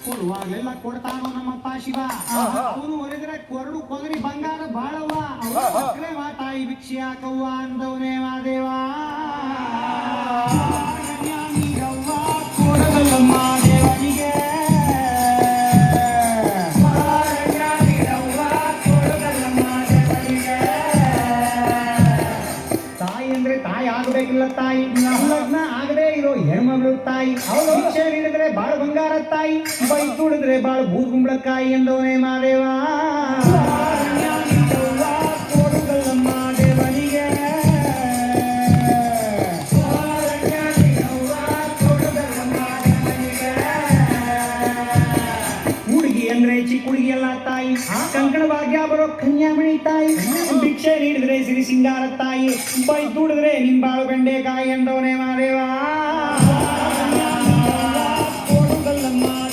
ಕೊಡುವಾಗಲೆಲ್ಲ ಕೊಡ್ತಾನೋ ನಮ್ಮಪ್ಪ ಶಿವ, ಅವನು ಹೊರದ್ರೆ ಕೊರಡು ಕೊಗರಿ ಬಂಗಾರ ಬಾಳವ್ವ, ತಾಯಿ ಭಿಕ್ಷೆ ಹಾಕವ್ವ ಅಂದವನೇ ಮಾದೇವ. ತಾಯಿ ಅಂದ್ರೆ ತಾಯಿ ಆಗಬೇಕಿಲ್ಲ, ತಾಯಿ ಲಗ್ನ ಆಗದೆ ಇರೋ ಹೆಣ್ಮಗಳು ತಾಯಿ, ಅವಳು ಭಿಕ್ಷೆ ನೀಡಿದ್ರೆ ಬಾಳ ಬಂಗಾರ ತಾಯಿ, ಬೈ ತುಳಿದ್ರೆ ಬಾಳ ಬೂಗುಂಬಳಕಾಯಿ ಎಂದವನೇ ಮಾದೇವ. ದೇವನಿಗೆ ಹುಡುಗಿ ಅಂದ್ರೆ ಚಿಕ್ಕ ಹುಡುಗಿ ಎಲ್ಲ ತಾಯಿ, ಕಂಕಣ ಭಾಗ್ಯ ಬರೋ ಕನ್ಯಾಮಣಿ ತಾಯಿ, ಭಿಕ್ಷೆ ನೀಡಿದ್ರೆ ಸಿರಿ ಸಿಂಗಾರ ತಾಯಿ, ಬೈ ತುಡಿದ್ರೆ ನಿಂಬಾಳು ಬೆಂಡೆಕಾಯಿ ಎಂದವನೇ ಮಾದೇವ.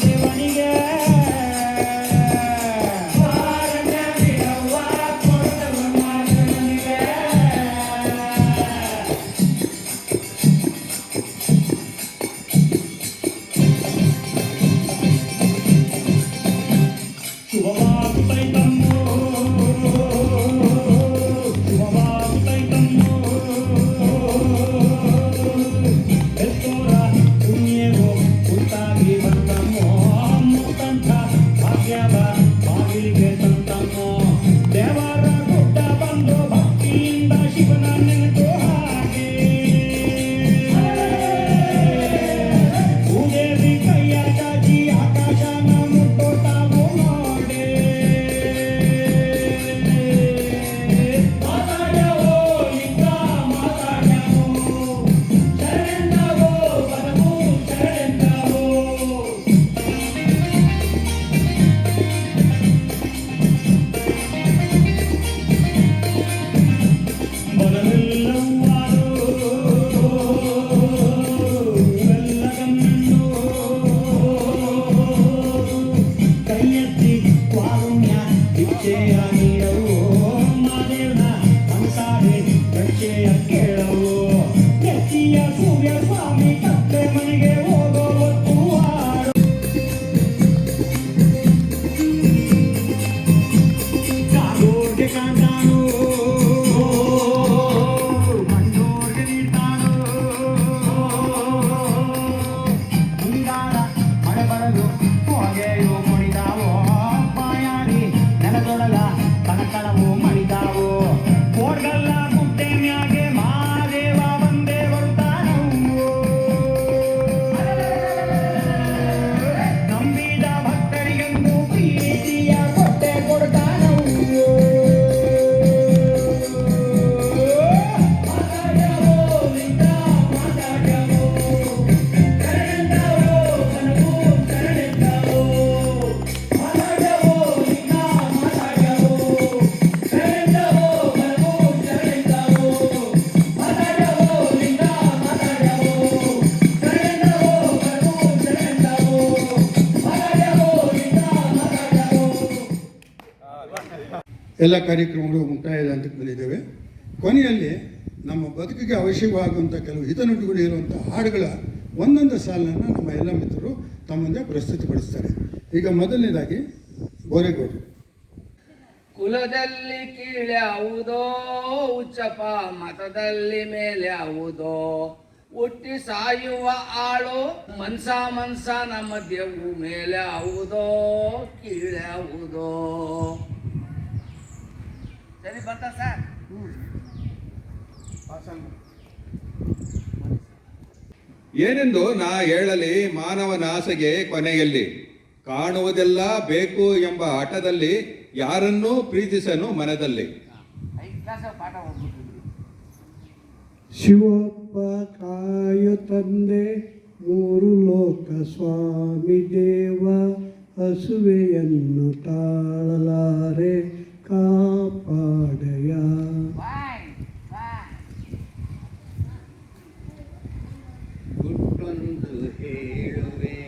ದೇವನಿಗೆ ಭಾಗ್ಯವ ಬಾಗಿಲಿಗೆ ತಂತನು ದೇವರ ಗುಡ್ಡ ಬಂದು ಭಕ್ತಿಯಿಂದ ಶಿವನ ನೆನೆದು ಹಾಗೆ ಭೂದೇವಿ ಕೈಯ ಚಾಚಿ ಆಕಾಶನ ಮುಟ್ಟುತ್ತಾವು ನೋಡೆ ಮಾತಾಡವೋ ಲಿಂಗ ಮಾತಾಡವೋ ಶರಣವೋ ಬರವು ಶರಣವೋ ಕೈಯೆತ್ತಿ ಕಾರುಣ್ಯ ಇಚ್ಛೆಯ ನೀಡವು ಮಾದೇವನ ಮನಸಾರೆ ರಕ್ಷೆಯ ಕೇಳವು ಎತ್ತಿಯ ಸೂರ್ಯ ಸ್ವಾಮಿ ಕತ್ತೆ ಮನೆಗೆ ಹೋಗೋ ಹೊತ್ತು ಹಾಡು ಕಾಗೋರ್ಗೆ ಕಾಂತಾನು ಮಂಡೋರ್ಗೆ ನೀಡ್ತಾನು ಮುಂಗಾರ ಮಳೆ ಬರಲು ಹೊಗೆಯು ಮುಡಿದಾವು ಬಾಯಾರಿ ನೆಲದೊಳಗ ಕಣಕಣವು ಮಡಿದಾವು ಕೋಡ್ಗಲ್ಲ ಗುಡ್ಡೆ ಮ್ಯಾಗೆ ಮಹಾದೇವ ಬಂದೇ ಬರುತ್ತಾನವು ನಂಬಿದ ಭಕ್ತರಿಗೆಂದು ಪ್ರೀತಿಯ ಕೊಟ್ಟೆ ಕೊಡ್ತಾನವು ಮಾತಾಡ್ಯವೋ ಲಿಂಗ ಮಾತಾಡ್ಯವೋ ಶರಣವೋ ಕನವು ಶರಣವೋ ಮಾತಾಡ್ಯವೋ ಲಿಂಗ ಮಾತಾಡ್ಯವೋ ಶರಣವೋ ಕನವು ಶರಣವೋ ಮಾತಾಡ್ಯವೋ ಲಿಂಗ ಮಾತಾಡ್ಯವೋ ಶರಣವೋ ಕನವು ಶರಣವೋ ಮಾತಾಡ್ಯವೋ ಲಿಂಗ ಮಾತಾಡ್ಯವೋ. ಎಲ್ಲ ಕಾರ್ಯಕ್ರಮಗಳು ಮುಕ್ತಾಯದ ಹಂತಕ್ಕೆ ಬಂದಿದ್ದೇವೆ. ಕೊನೆಯಲ್ಲಿ ನಮ್ಮ ಬದುಕಿಗೆ ಅವಶ್ಯಕವಾಗುವಂಥ ಕೆಲವು ಹಿತನುಡಿಗಳು ಇರುವಂಥ ಹಾಡುಗಳ ಒಂದೊಂದು ಸಾಲನ್ನು ನಮ್ಮ ಎಲ್ಲ ಮಿತ್ರರು ತಮ್ಮ ಮುಂದೆ ಪ್ರಸ್ತುತಪಡಿಸ್ತಾರೆ. ಈಗ ಮೊದಲನೇದಾಗಿ ಬೋರೇಗೌಡರು. ಕುಲದಲ್ಲಿ ಕೀಳ್ಯಾವುದೋ ಉಚ್ಚಪ ಮತದಲ್ಲಿ ಮೇಲೆ ಯಾವುದೋ ಹುಟ್ಟಿ ಸಾಯುವ ಆಳು ಮನ್ಸ ಮಧ್ಯವು ಮೇಲೆ ಯಾವುದೋ ಕೀಳ್ಯಾವುದೋ. ಸರಿ ಬರ್ತಾ ಸರ್? ಏನೆಂದು ನಾ ಹೇಳಲಿ ಮಾನವನ ಆಸೆಗೆ ಕೊನೆಯಲ್ಲಿ ಕಾಣುವುದೆಲ್ಲ ಬೇಕು ಎಂಬ ಹಠದಲ್ಲಿ ಯಾರನ್ನೂ ಪ್ರೀತಿಸನು ಮನದಲ್ಲಿ. 5 ಕ್ಲಾಸ್ ಪಾಠ ಹೋಗ್ಬಿಟ್ಟಿದ್ರು. ಶಿವಪ್ಪ ಕಾಯು ತಂದೆ ಮೂರು ಲೋಕ ಸ್ವಾಮಿ ದೇವ ಹಸುವೆಯನ್ನು ತಾಳಲಾರೆ ಕಾಪಾಡಯ. ಗುಟ್ಟೊಂದು ಹೇಳುವೆ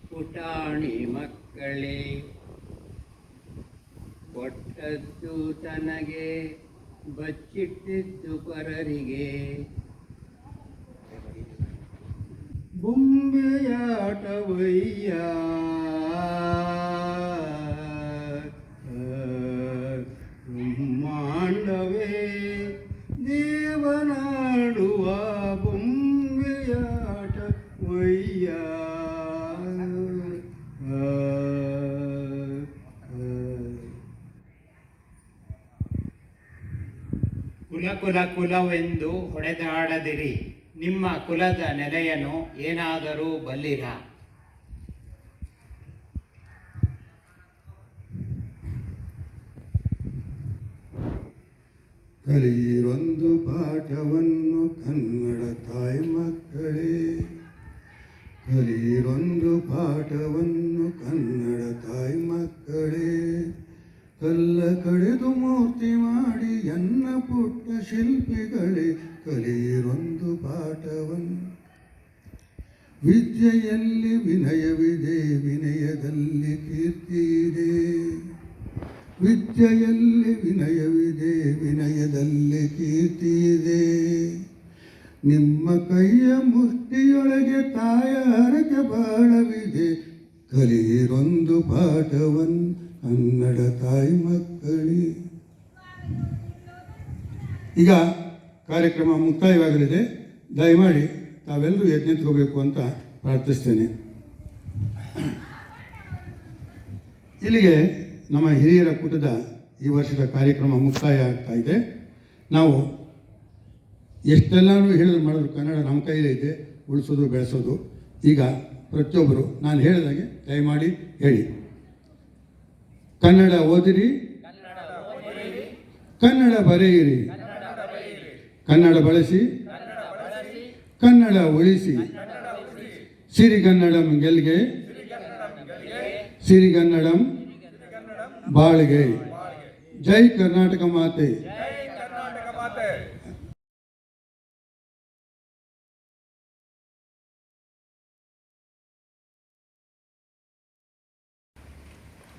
ಪುಟಾಣಿ ಮಕ್ಕಳೇ, ಕೊಟ್ಟದ್ದು ತನಗೆ ಬಚ್ಚಿಟ್ಟಿದ್ದು ಪರರಿಗೆ. ಬೊಂಬೆಯಾಟವಯ್ಯ ಬ್ರಹ್ಮಾಂಡವೇ ದೇವನಾಡುವ ಬೊಂಬೆಯಾಟವಯ್ಯ. ಕುಲವೆಂದು ಹೊಡೆದಾಡದಿರಿ, ನಿಮ್ಮ ಕುಲದ ನೆಲೆಯನ್ನು ಏನಾದರೂ ಬಲ್ಲಿರ. ಕಲಿಯಿರೊಂದು ಪಾಠವನ್ನು ಕನ್ನಡ ತಾಯಿ ಮಕ್ಕಳೇ, ಕಲಿಯಿರೊಂದು ಪಾಠವನ್ನು ಕನ್ನಡ ತಾಯಿ ಮಕ್ಕಳೇ. ಕಲ್ಲ ಕಡೆದು ಮೂರ್ತಿ ಮಾಡಿ ಎನ್ನ ಪುಟ್ಟ ಶಿಲ್ಪಿಗಳೇ, ಕಲಿಯಿರೊಂದು ಪಾಠವನ್ನು. ವಿದ್ಯೆಯಲ್ಲಿ ವಿನಯವಿದೆ, ವಿನಯದಲ್ಲಿ ಕೀರ್ತಿ ಇದೆ. ವಿದ್ಯೆಯಲ್ಲಿ ವಿನಯವಿದೆ, ವಿನಯದಲ್ಲಿ ಕೀರ್ತಿ ಇದೆ. ನಿಮ್ಮ ಕೈಯ ಮುಷ್ಟಿಯೊಳಗೆ ತಾಯ ಹರಕೆ ಬಾಳವಿದೆ. ಕಲಿಯಿರೊಂದು ಪಾಠವನ್ನು ಕನ್ನಡ ತಾಯಿ ಮಕ್ಕಳೇ. ಈಗ ಕಾರ್ಯಕ್ರಮ ಮುಕ್ತಾಯವಾಗಲಿದೆ. ದಯಮಾಡಿ ತಾವೆಲ್ಲರೂ ಯಜ್ಞಕ್ಕೆ ಹೋಗಬೇಕು ಅಂತ ಪ್ರಾರ್ಥಿಸ್ತೇನೆ. ಇಲ್ಲಿಗೆ ನಮ್ಮ ಹಿರಿಯರ ಕೂಟದ ಈ ವರ್ಷದ ಕಾರ್ಯಕ್ರಮ ಮುಕ್ತಾಯ ಆಗ್ತಾ ಇದೆ. ನಾವು ಎಷ್ಟೆಲ್ಲನೂ ಹೇಳಿದ್ರು ಮಾಡಿದ್ರು ಕನ್ನಡ ನಮ್ಮ ಕೈಲೇ ಇದೆ, ಉಳಿಸೋದು ಬೆಳೆಸೋದು. ಈಗ ಪ್ರತಿಯೊಬ್ಬರು ನಾನು ಹೇಳಿದಾಗೆ ದಯಮಾಡಿ ಹೇಳಿ. ಕನ್ನಡ ಓದಿರಿ, ಕನ್ನಡ ಬರೆಯಿರಿ, ಕನ್ನಡ ಬಳಸಿ, ಕನ್ನಡ ಉಳಿಸಿ. ಸಿರಿಗನ್ನಡಂ ಗೆಲ್ಗೆ, ಸಿರಿಗನ್ನಡಂ ಬಾಳ್ಗೆ. ಜೈ ಕರ್ನಾಟಕ ಮಾತೆ.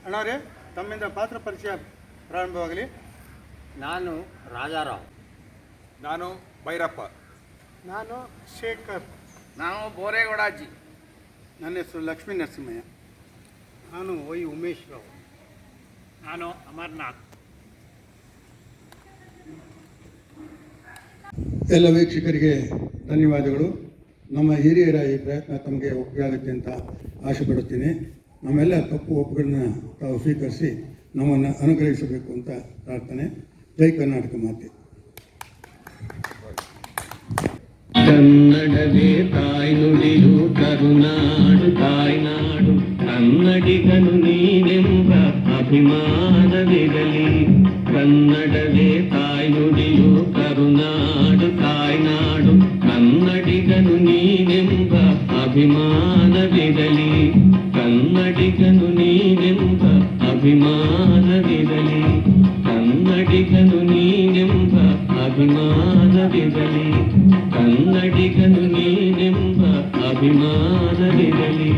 ಅಣ್ಣವರೇ, ತಮ್ಮಿಂದ ಪಾತ್ರ ಪರಿಚಯ ಪ್ರಾರಂಭವಾಗಲಿ. ನಾನು ರಾಜಾರಾವ್. ನಾನು ಭೈರಪ್ಪ. ನಾನು ಶೇಖರ್. ನಾನು ಬೋರೇಗೌಡಾಜಿ. ನನ್ನ ಹೆಸರು ಲಕ್ಷ್ಮೀ ನರಸಿಂಹಯ್ಯ. ನಾನು ವೈ ಉಮೇಶ್ ರಾವ್. ನಾನು ಅಮರ್ನಾಥ್. ಎಲ್ಲ ವೀಕ್ಷಕರಿಗೆ ಧನ್ಯವಾದಗಳು. ನಮ್ಮ ಹಿರಿಯರ ಈ ಪ್ರಯತ್ನ ತಮಗೆ ಒಪ್ಪಿಗೆ ಆಗುತ್ತೆ ಅಂತ ಆಶೆ ಪಡುತ್ತೀನಿ. ನಮ್ಮೆಲ್ಲ ತಪ್ಪು ಒಪ್ಪುಗಳನ್ನ ತಾವು ಸ್ವೀಕರಿಸಿ ನಮ್ಮನ್ನು ಅನುಗ್ರಹಿಸಬೇಕು ಅಂತ ಪ್ರಾರ್ಥನೆ. ಜೈ ಕರ್ನಾಟಕ ಮಾತೆ. ಕನ್ನಡವೇ ತಾಯ್ನುಡಿಯು ಕರುನಾಡು ತಾಯ್ನಾಡು, ಕನ್ನಡಿಗನು ನೀನೆಂಬ ಅಭಿಮಾನವಿರಲಿ. ಕನ್ನಡವೇ ತಾಯ್ನುಡಿಯು ಕರುನಾಡು ತಾಯ್ನಾಡು, ಕನ್ನಡಿಗನು ನೀನೆಂಬ ಅಭಿಮಾನವಿರಲಿ. ಕನ್ನಡಿಗನು ನೀನೆಂಬ ಅಭಿಮಾನವಿರಲಿ. ಕನ್ನಡಿಗನು ನೀನೆಂಬ ಅಭಿಮಾನವಿರಲಿ. ಕನ್ನಡಿಗನು ನೀನೆಂಬ ಅಭಿಮಾನವಿರಲಿ.